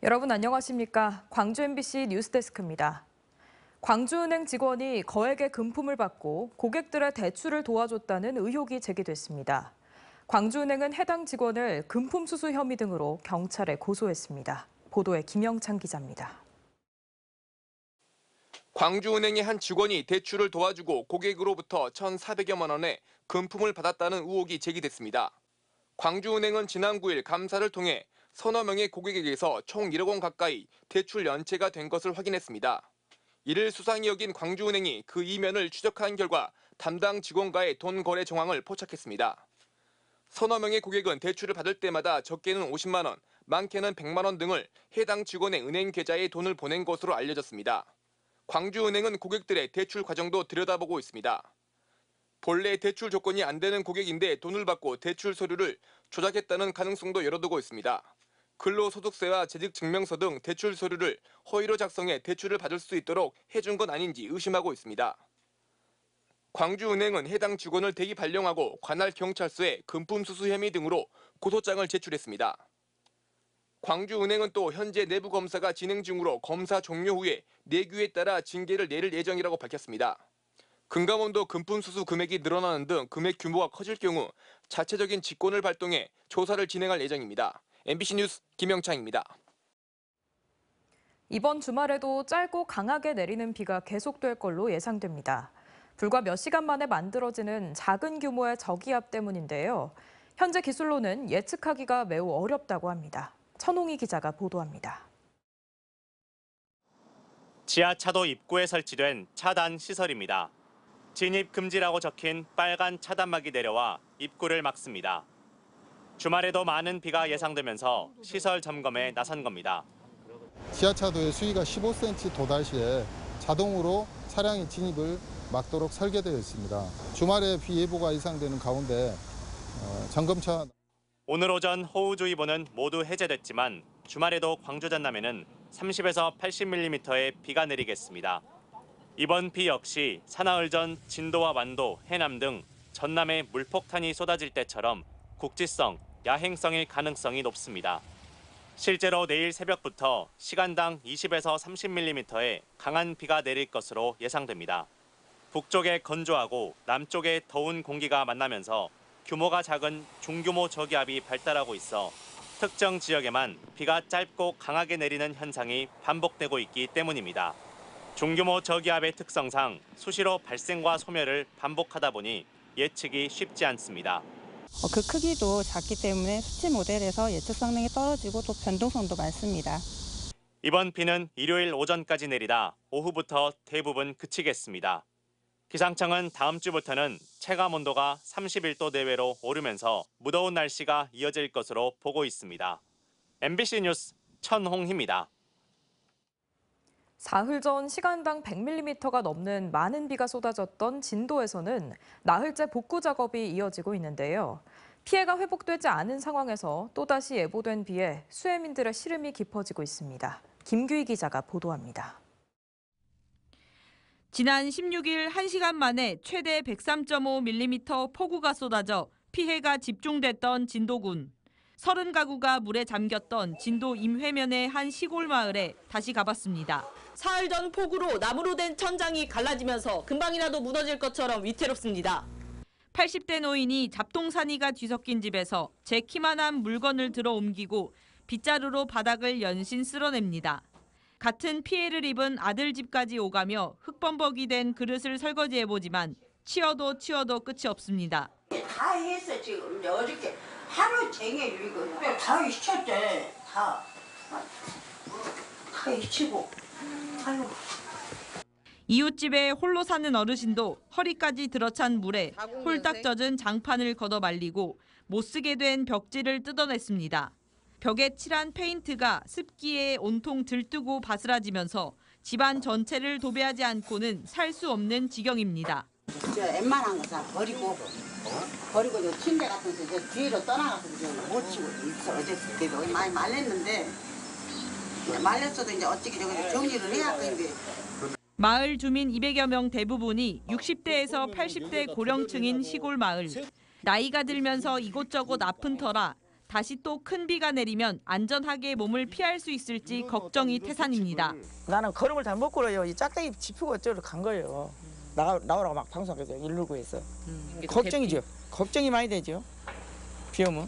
여러분 안녕하십니까? 광주 MBC 뉴스데스크입니다. 광주은행 직원이 거액의 금품을 받고 고객들의 대출을 도와줬다는 의혹이 제기됐습니다. 광주은행은 해당 직원을 금품 수수 혐의 등으로 경찰에 고소했습니다. 보도에 김영찬 기자입니다. 광주은행의 한 직원이 대출을 도와주고 고객으로부터 1,400여만 원의 금품을 받았다는 의혹이 제기됐습니다. 광주은행은 지난 9일 감사를 통해 서너 명의 고객에게서 총 1억 원 가까이 대출 연체가 된 것을 확인했습니다. 이를 수상히 여긴 광주은행이 그 이면을 추적한 결과 담당 직원과의 돈 거래 정황을 포착했습니다. 서너 명의 고객은 대출을 받을 때마다 적게는 50만 원, 많게는 100만 원 등을 해당 직원의 은행 계좌에 돈을 보낸 것으로 알려졌습니다. 광주은행은 고객들의 대출 과정도 들여다보고 있습니다. 본래 대출 조건이 안 되는 고객인데 돈을 받고 대출 서류를 조작했다는 가능성도 열어두고 있습니다. 근로소득세와 재직증명서 등 대출 서류를 허위로 작성해 대출을 받을 수 있도록 해준 건 아닌지 의심하고 있습니다. 광주은행은 해당 직원을 대기 발령하고 관할 경찰서에 금품 수수 혐의 등으로 고소장을 제출했습니다. 광주은행은 또 현재 내부 검사가 진행 중으로 검사 종료 후에 내규에 따라 징계를 내릴 예정이라고 밝혔습니다. 금감원도 금품 수수 금액이 늘어나는 등 금액 규모가 커질 경우 자체적인 직권을 발동해 조사를 진행할 예정입니다. MBC 뉴스 김영창입니다. 이번 주말에도 짧고 강하게 내리는 비가 계속될 걸로 예상됩니다. 불과 몇 시간 만에 만들어지는 작은 규모의 저기압 때문인데요. 현재 기술로는 예측하기가 매우 어렵다고 합니다. 천홍희 기자가 보도합니다. 지하차도 입구에 설치된 차단 시설입니다. 진입 금지라고 적힌 빨간 차단막이 내려와 입구를 막습니다. 주말에도 많은 비가 예상되면서 시설 점검에 나선 겁니다. 지하차도의 수위가 15cm 도달 시에 자동으로 차량의 진입을 막도록 설계되어 있습니다. 주말에 비 예보가 예상되는 가운데 점검차 오늘 오전 호우주의보는 모두 해제됐지만 주말에도 광주 전남에는 30에서 80mm의 비가 내리겠습니다. 이번 비 역시 사나흘 전 진도와 완도, 해남 등 전남에 물폭탄이 쏟아질 때처럼 국지성, 야행성일 가능성이 높습니다. 실제로 내일 새벽부터 시간당 20에서 30mm의 강한 비가 내릴 것으로 예상됩니다. 북쪽에 건조하고 남쪽에 더운 공기가 만나면서 규모가 작은 중규모 저기압이 발달하고 있어 특정 지역에만 비가 짧고 강하게 내리는 현상이 반복되고 있기 때문입니다. 중규모 저기압의 특성상 수시로 발생과 소멸을 반복하다 보니 예측이 쉽지 않습니다. 그 크기도 작기 때문에 수치 모델에서 예측 성능이 떨어지고 또 변동성도 많습니다. 이번 비는 일요일 오전까지 내리다 오후부터 대부분 그치겠습니다. 기상청은 다음 주부터는 체감 온도가 31도 내외로 오르면서 무더운 날씨가 이어질 것으로 보고 있습니다. MBC 뉴스 천홍희입니다. 사흘 전 시간당 100mm가 넘는 많은 비가 쏟아졌던 진도에서는 나흘째 복구 작업이 이어지고 있는데요. 피해가 회복되지 않은 상황에서 또다시 예보된 비에 수해민들의 시름이 깊어지고 있습니다. 김규희 기자가 보도합니다. 지난 16일 1시간 만에 최대 103.5mm 폭우가 쏟아져 피해가 집중됐던 진도군. 30가구가 물에 잠겼던 진도 임회면의 한 시골 마을에 다시 가봤습니다. 사흘 전 폭우로 나무로 된 천장이 갈라지면서 금방이라도 무너질 것처럼 위태롭습니다. 80대 노인이 잡동사니가 뒤섞인 집에서 제 키만한 물건을 들어 옮기고 빗자루로 바닥을 연신 쓸어냅니다. 같은 피해를 입은 아들 집까지 오가며 흙범벅이 된 그릇을 설거지해보지만 치워도 끝이 없습니다. 다 했어 지금 어저께 하루 종일 이거 다 잊혔대 다 잊히고 아유. 이웃집에 홀로 사는 어르신도 허리까지 들어찬 물에 홀딱 젖은 장판을 걷어 말리고 못쓰게 된 벽지를 뜯어냈습니다. 벽에 칠한 페인트가 습기에 온통 들뜨고 바스라지면서 집안 전체를 도배하지 않고는 살 수 없는 지경입니다. 저 웬만한 거 다 버리고 저 침대 같은 거 뒤로 떠나가서 못 치고 있어. 어제 그때도 많이 말렸는데 말렸어도 이제 어떻게 저거 정리를 해야 하는데. 마을 주민 200여 명 대부분이 60대에서 80대 고령층인 시골 마을. 나이가 들면서 이곳저곳 아픈 터라 다시 또 큰 비가 내리면 안전하게 몸을 피할 수 있을지 걱정이 태산입니다. 나는 걸음을 잘 못 걸어요. 이 짝짝이 짚고 저기로 간 거예요. 나오라고 막 방송하면서 119에서. 걱정이죠. 걱정이 많이 되죠. 비 오면.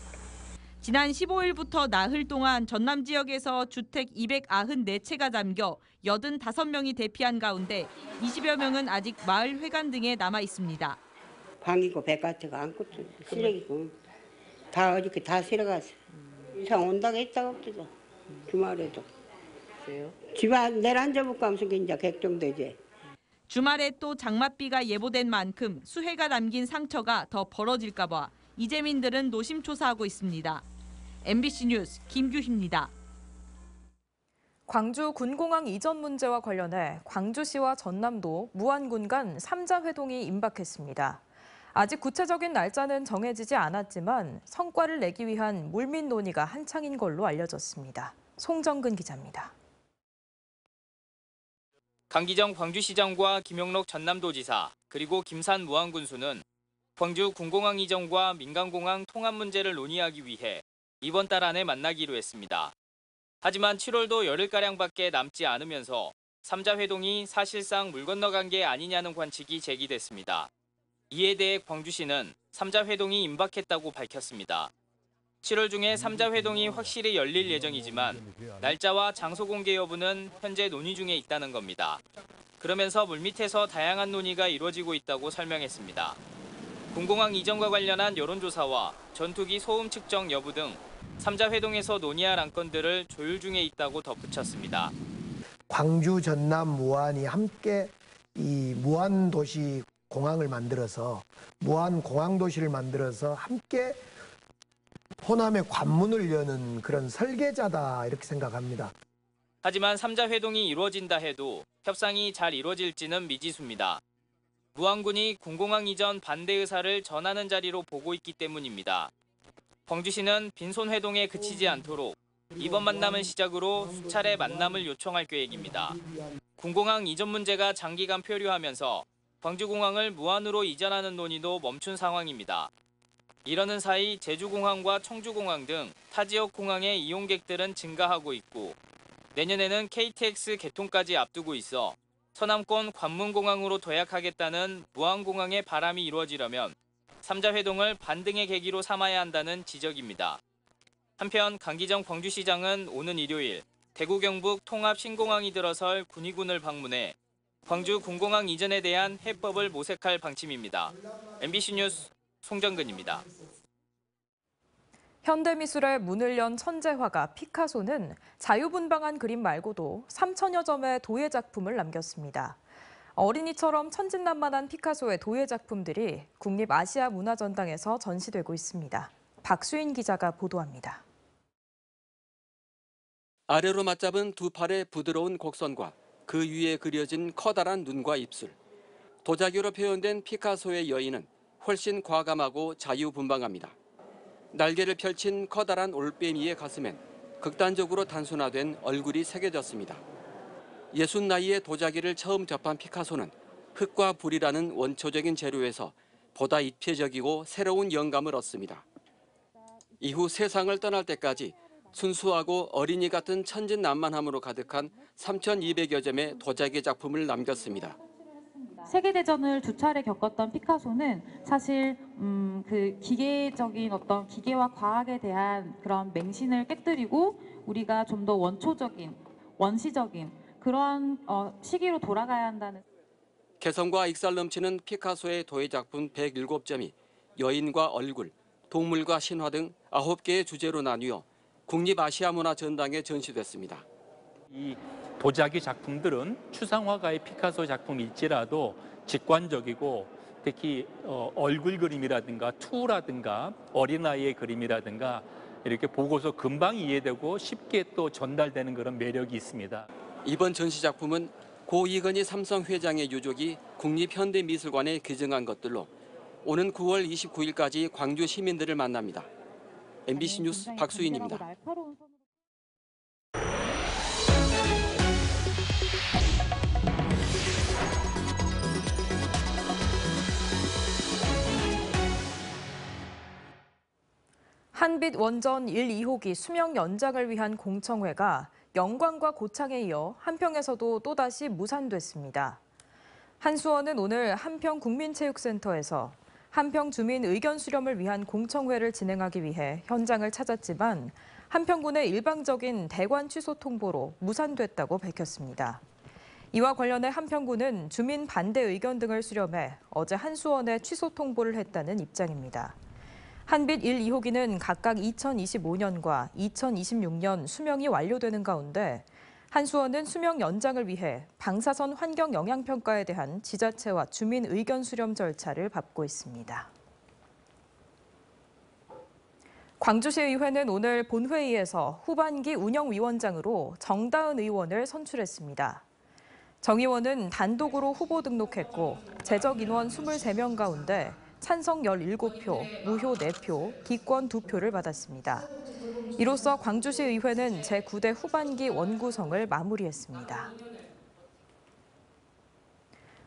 지난 15일부터 나흘 동안 전남 지역에서 주택 294채가 잠겨 85명이 대피한 가운데 20여 명은 아직 마을 회관 등에 남아 있습니다. 방이고 백화트가 아무것도 쓰레기고 다 어저께 다 쓸어갔어. 이상 온다고 했다가 없어서 주말에도. 집안 내려앉아볼까 하면서 이제 걱정되지. 주말에 또 장맛비가 예보된 만큼 수해가 남긴 상처가 더 벌어질까 봐 이재민들은 노심초사하고 있습니다. MBC 뉴스 김규희입니다. 광주 군공항 이전 문제와 관련해 광주시와 전남도, 무안군 간 3자 회동이 임박했습니다. 아직 구체적인 날짜는 정해지지 않았지만 성과를 내기 위한 물밑 논의가 한창인 걸로 알려졌습니다. 송정근 기자입니다. 강기정 광주시장과 김용록 전남도지사 그리고 김산 무안군수는 광주 군공항 이전과 민간공항 통합 문제를 논의하기 위해 이번 달 안에 만나기로 했습니다. 하지만 7월도 열흘가량밖에 남지 않으면서 3자 회동이 사실상 물 건너간 게 아니냐는 관측이 제기됐습니다. 이에 대해 광주시는 3자 회동이 임박했다고 밝혔습니다. 7월 중에 3자 회동이 확실히 열릴 예정이지만 날짜와 장소 공개 여부는 현재 논의 중에 있다는 겁니다. 그러면서 물밑에서 다양한 논의가 이루어지고 있다고 설명했습니다. 군공항 이전과 관련한 여론조사와 전투기 소음 측정 여부 등 3자 회동에서 논의할 안건들을 조율 중에 있다고 덧붙였습니다. 광주, 전남, 무안이 함께 이 무안도시 공항을 만들어서 무안공항도시를 만들어서 함께 호남의 관문을 여는 그런 설계자다 이렇게 생각합니다. 하지만 3자 회동이 이루어진다 해도 협상이 잘 이루어질지는 미지수입니다. 무안군이 군공항 이전 반대 의사를 전하는 자리로 보고 있기 때문입니다. 광주시는 빈손 회동에 그치지 않도록 이번 만남을 시작으로 수차례 만남을 요청할 계획입니다. 군공항 이전 문제가 장기간 표류하면서 광주공항을 무안으로 이전하는 논의도 멈춘 상황입니다. 이러는 사이 제주공항과 청주공항 등 타 지역 공항의 이용객들은 증가하고 있고 내년에는 KTX 개통까지 앞두고 있어 서남권 관문공항으로 도약하겠다는 무안공항의 바람이 이루어지려면 3자 회동을 반등의 계기로 삼아야 한다는 지적입니다. 한편 강기정 광주시장은 오는 일요일 대구 경북 통합 신공항이 들어설 군위군을 방문해 광주 군공항 이전에 대한 해법을 모색할 방침입니다. MBC 뉴스 송정근입니다. 현대미술의 문을 연 천재화가 피카소는 자유분방한 그림 말고도 3천여 점의 도예 작품을 남겼습니다. 어린이처럼 천진난만한 피카소의 도예 작품들이 국립아시아문화전당에서 전시되고 있습니다. 박수인 기자가 보도합니다. 아래로 맞잡은 두 팔의 부드러운 곡선과 그 위에 그려진 커다란 눈과 입술. 도자기로 표현된 피카소의 여인은 훨씬 과감하고 자유분방합니다. 날개를 펼친 커다란 올빼미의 가슴엔 극단적으로 단순화된 얼굴이 새겨졌습니다. 60나이에 도자기를 처음 접한 피카소는 흙과 불이라는 원초적인 재료에서 보다 입체적이고 새로운 영감을 얻습니다. 이후 세상을 떠날 때까지 순수하고 어린이 같은 천진난만함으로 가득한 3,200여 점의 도자기 작품을 남겼습니다. 세계대전을 두 차례 겪었던 피카소는 사실 그 기계적인 어떤 기계와 과학에 대한 그런 맹신을 깨뜨리고 우리가 좀 더 원초적인, 원시적인 그런 시기로 돌아가야 한다는. 개성과 익살 넘치는 피카소의 도예 작품 107점이 여인과 얼굴, 동물과 신화 등 9개의 주제로 나뉘어 국립아시아문화전당에 전시됐습니다. 이 도자기 작품들은 추상화가의 피카소 작품일지라도 직관적이고 특히 얼굴 그림이라든가 투라든가 어린아이의 그림이라든가 이렇게 보고서 금방 이해되고 쉽게 또 전달되는 그런 매력이 있습니다. 이번 전시 작품은 고 이건희 삼성 회장의 유족이 국립현대미술관에 기증한 것들로 오는 9월 29일까지 광주 시민들을 만납니다. MBC 뉴스 박수인입니다. 한빛 원전 1, 2호기 수명 연장을 위한 공청회가 영광과 고창에 이어 한평에서도 또다시 무산됐습니다. 한수원은 오늘 한평 국민체육센터에서 한평 주민 의견 수렴을 위한 공청회를 진행하기 위해 현장을 찾았지만 한평군의 일방적인 대관 취소 통보로 무산됐다고 밝혔습니다. 이와 관련해 한평군은 주민 반대 의견 등을 수렴해 어제 한수원에 취소 통보를 했다는 입장입니다. 한빛 1, 2호기는 각각 2025년과 2026년 수명이 완료되는 가운데 한수원은 수명 연장을 위해 방사선 환경 영향 평가에 대한 지자체와 주민 의견 수렴 절차를 밟고 있습니다. 광주시의회는 오늘 본회의에서 후반기 운영위원장으로 정다은 의원을 선출했습니다. 정 의원은 단독으로 후보 등록했고 재적 인원 23명 가운데 찬성 17표, 무효 4표, 기권 2표를 받았습니다. 이로써 광주시의회는 제9대 후반기 원구성을 마무리했습니다.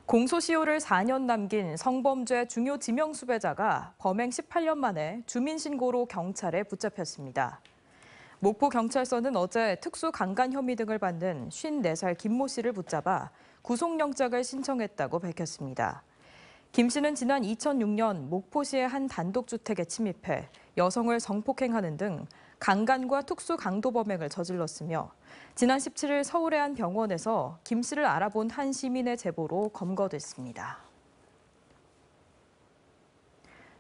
공소시효를 4년 남긴 성범죄 중요 지명수배자가 범행 18년 만에 주민신고로 경찰에 붙잡혔습니다. 목포경찰서는 어제 특수강간 혐의 등을 받는 54살 김모 씨를 붙잡아 구속영장을 신청했다고 밝혔습니다. 김 씨는 지난 2006년 목포시의 한 단독주택에 침입해 여성을 성폭행하는 등 강간과 특수강도범행을 저질렀으며 지난 17일 서울의 한 병원에서 김 씨를 알아본 한 시민의 제보로 검거됐습니다.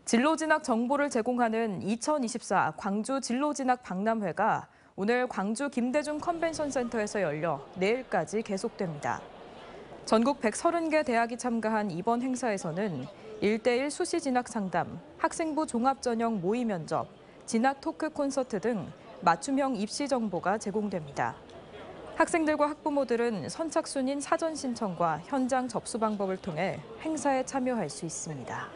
진로진학 정보를 제공하는 2024 광주 진로진학 박람회가 오늘 광주 김대중 컨벤션 센터에서 열려 내일까지 계속됩니다. 전국 130개 대학이 참가한 이번 행사에서는 1:1 수시 진학 상담, 학생부 종합 전형 모의 면접, 진학 토크 콘서트 등 맞춤형 입시 정보가 제공됩니다. 학생들과 학부모들은 선착순인 사전 신청과 현장 접수 방법을 통해 행사에 참여할 수 있습니다.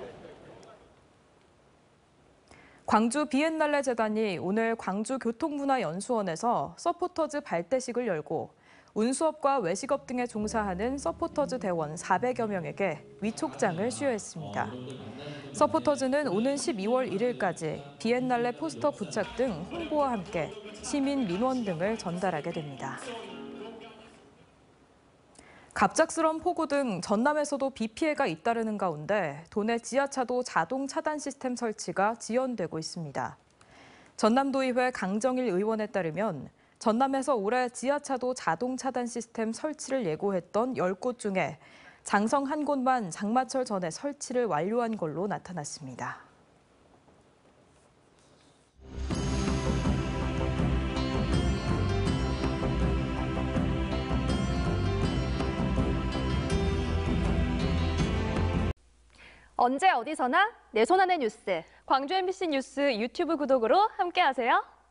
광주 비엔날레 재단이 오늘 광주교통문화연수원에서 서포터즈 발대식을 열고 운수업과 외식업 등에 종사하는 서포터즈 대원 400여 명에게 위촉장을 수여했습니다. 서포터즈는 오는 12월 1일까지 비엔날레 포스터 부착 등 홍보와 함께 시민 민원 등을 전달하게 됩니다. 갑작스런 폭우 등 전남에서도 비 피해가 잇따르는 가운데 도내 지하차도 자동 차단 시스템 설치가 지연되고 있습니다. 전남도의회 강정일 의원에 따르면 전남에서 올해 지하차도 자동 차단 시스템 설치를 예고했던 10곳 중에 장성 한 곳만 장마철 전에 설치를 완료한 걸로 나타났습니다. 언제 어디서나 내 손 안의 뉴스. 광주 MBC 뉴스 유튜브 구독으로 함께하세요.